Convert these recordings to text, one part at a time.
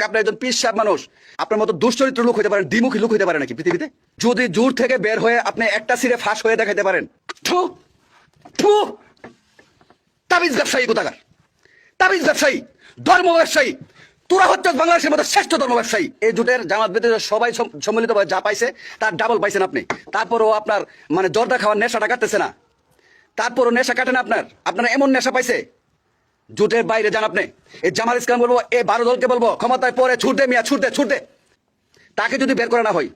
আপনি একজন পীর সাহেব মানুষ, আপনার মতো দুশ্চরিত্র লোক হইতে পারেন, দ্বিমুখী লোক হইতে পারে নাকি পৃথিবীতে? যদি জোর থেকে বের হয়ে আপনি একটা সিরে ফাঁস হয়ে দেখাইতে পারেন। থু থু, তাবিজ ব্যবসায়ী কোথাকার, তাবিজ ব্যবসায়ী, ধর্ম ব্যবসায়ী। তোরা হচ্ছে বাংলাদেশের মধ্যে শ্রেষ্ঠ ধর্ম ব্যবসায়ী। এই জোটের জামাত বেঁধে সবাই সম্মিলিত যা পাইছে তার ডাবল পাইছেন আপনি। তারপরও আপনার মানে জর্দা খাওয়ার নেশাটা কাটতেছে না, তারপরও নেশা কাটে না আপনারা এমন নেশা পাইছে। জোটের বাইরে যান আপনি। এই জামাল ইসলাম বলবো, এই 12 দলকে বলবো, ক্ষমতায় পরে ছুটে মিয়া, ছুটতে তাকে যদি বের করে না হয়,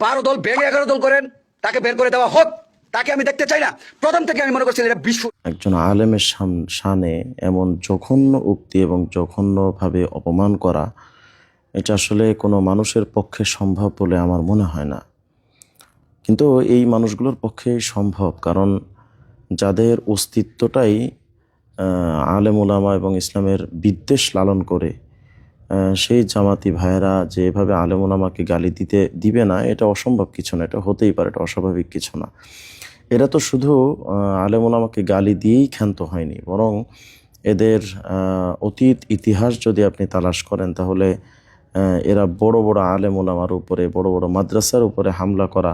12 দল ভেঙে 11 দল করেন, তাকে বের করে দেওয়া হোক। তাকে আমি দেখতে চাই না। প্রথম থেকে আমি মনে করছি এটা বিশ্ব। একজন আলেমের শানে এমন জঘন্য উক্তি এবং জঘন্যভাবে অপমান করা, এটা আসলে কোনো মানুষের পক্ষে সম্ভব বলে আমার মনে হয় না। কিন্তু এই মানুষগুলোর পক্ষে সম্ভব, কারণ যাদের অস্তিত্বটাই আলেম ওলামা এবং ইসলামের বিদ্বেষ লালন করে, সেই জামাতি ভাইয়েরা যে এভাবে আলেম ওলামাকে গালি দিবে না, এটা অসম্ভব কিছু না, এটা হতেই পারে, এটা অস্বাভাবিক কিছু না। এরা তো শুধু আলেম ওলামাকে গালি দিয়েই ক্ষান্ত হয়নি, বরং এদের অতীত ইতিহাস যদি আপনি তালাশ করেন, তাহলে এরা বড় বড় আলেম ওলামার উপরে, বড় বড় মাদ্রাসার উপরে হামলা করা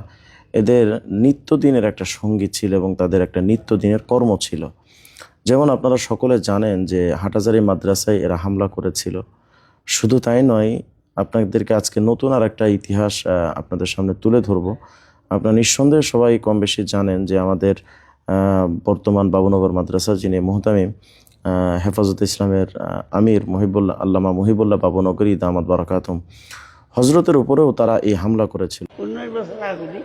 এদের নিত্যদিনের একটা সঙ্গী ছিল এবং তাদের একটা নিত্যদিনের কর্ম ছিল। যেমন আপনারা সকলে জানেন যে হাটহাজারী মাদ্রাসায় এরা হামলা করেছিল। শুধু তাই নয়, আপনাদেরকে আজকে নতুন আর একটা ইতিহাস আপনাদের সামনে তুলে ধরব। আপনারা নিঃসন্দেহে সবাই কম বেশি জানেন যে আমাদের বর্তমান বাবুনগর মাদ্রাসা যিনি মুহতামিম হেফাজত ইসলামের আমির আল্লামা মুহিবুল্লাহ বাবুনগরী দামাত বারাকাতুম, হজরতের উপরেও তারা এই হামলা করেছিল। 19 বছর আগে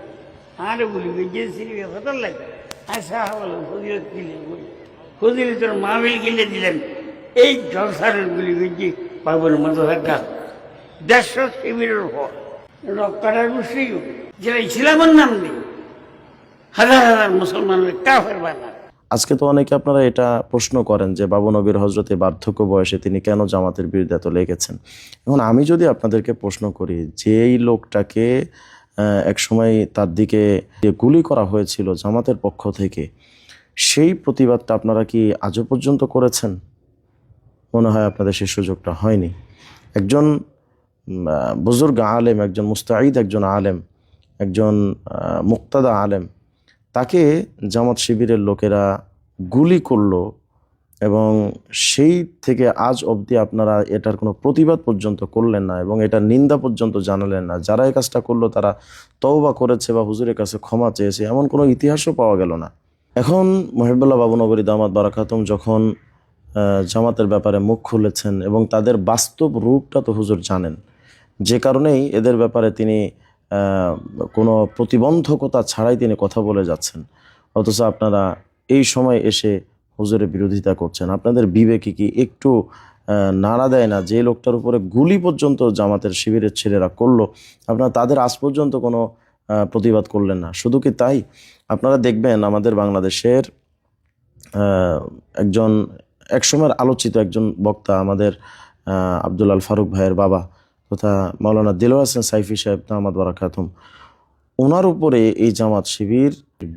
আর বলি গেছিল কথা লাগে আশা হলো ফজিলতের মাহফিল কিনে দিলেন। এই জলসারের গুলি গেছি বাবুর মাদ্রাসার গাছ 150 শিবিরের উপর রক্তার মুসলিম যারা ইসলামের নাম নেই, হাজার হাজার মুসলমানের কাফের বানা। আজকে তো অনেকে আপনারা এটা প্রশ্ন করেন যে বাবুনগর হজরতে বার্ধক্য বয়সে তিনি কেন জামাতের বিরুদ্ধে এত লেগেছেন। এখন আমি যদি আপনাদেরকে প্রশ্ন করি, যেই লোকটাকে একসময় তার দিকে গুলি করা হয়েছিল জামাতের পক্ষ থেকে, সেই প্রতিবাদটা আপনারা কি আজও পর্যন্ত করেছেন? মনে হয় আপনাদের সেই সুযোগটা হয়নি। একজন বুজুর্গ আলেম, একজন মুস্তাঈদ একজন আলেম, একজন মুক্তাদা আলেম, তাকে জামাত শিবিরের লোকেরা গুলি করলো এবং সেই থেকে আজ অবধি আপনারা এটার কোনো প্রতিবাদ পর্যন্ত করলেন না এবং এটার নিন্দা পর্যন্ত জানালেন না। যারা এই কাজটা করলো তারা তওবা করেছে বা হুজুরের কাছে ক্ষমা চেয়েছে, এমন কোনো ইতিহাসও পাওয়া গেল না। এখন মুহিবুল্লাহ বাবুনগরী দামাত বারাকাতুম যখন জামাতের ব্যাপারে মুখ খুলেছেন এবং তাদের বাস্তব রূপটা তো হুজুর জানেন, যে কারণেই এদের ব্যাপারে তিনি কোনো প্রতিবন্ধকতা ছাড়াই তিনি কথা বলে যাচ্ছেন। অথচ আপনারা এই সময় এসে হুজুরের বিরোধিতা করছেন। আপনাদের বিবেকে কি একটু নাড়া দেয় না? যে লোকটার উপরে গুলি পর্যন্ত জামাতের শিবিরের ছেলেরা করলো, আপনারা তাদের আজ পর্যন্ত কোনো প্রতিবাদ করলেন না। শুধু কি তাই, আপনারা দেখবেন আমাদের বাংলাদেশের একজন একসময়ের আলোচিত একজন বক্তা, আমাদের আব্দুল আল ফারুক ভাইয়ের বাবা তথা মাওলানা দিলওয়ার হোসেন সাইফি সাহেব দামাত বারাকাতুম, ওনার উপরে এই জামাত শিবির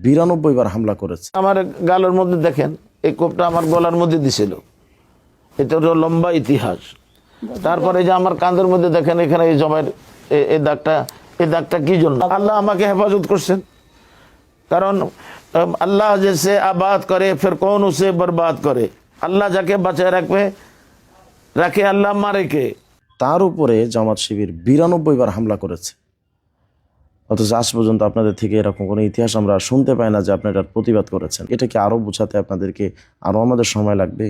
92 বার হামলা করেছে। আমার গালের মধ্যে দেখেন এই কোপটা আমার গলার মধ্যে দিছিল, এটা হলো লম্বা ইতিহাস। তারপরে যে আমার কাঁধের মধ্যে দেখেন এখানে এই জমায়ের এই দাগটা কি জন্য? আল্লাহ আমাকে হেফাজত করছেন, কারণ আল্লাহ জেসে আবাদ করে ফির কোন উসে বরবাদ করে। আল্লাহ যাকে বাঁচায় রাখে আল্লাহ মারে কে। তার উপরে জামাত শিবির 92 বার হামলা করেছে, অথচ আজ পর্যন্ত আপনাদের থেকে এরকম কোনো ইতিহাস আমরা শুনতে পাই না যে আপনারা প্রতিবাদ করেছেন। এটা কি আরও বোঝাতে আপনাদেরকে আরও আমাদের সময় লাগবে?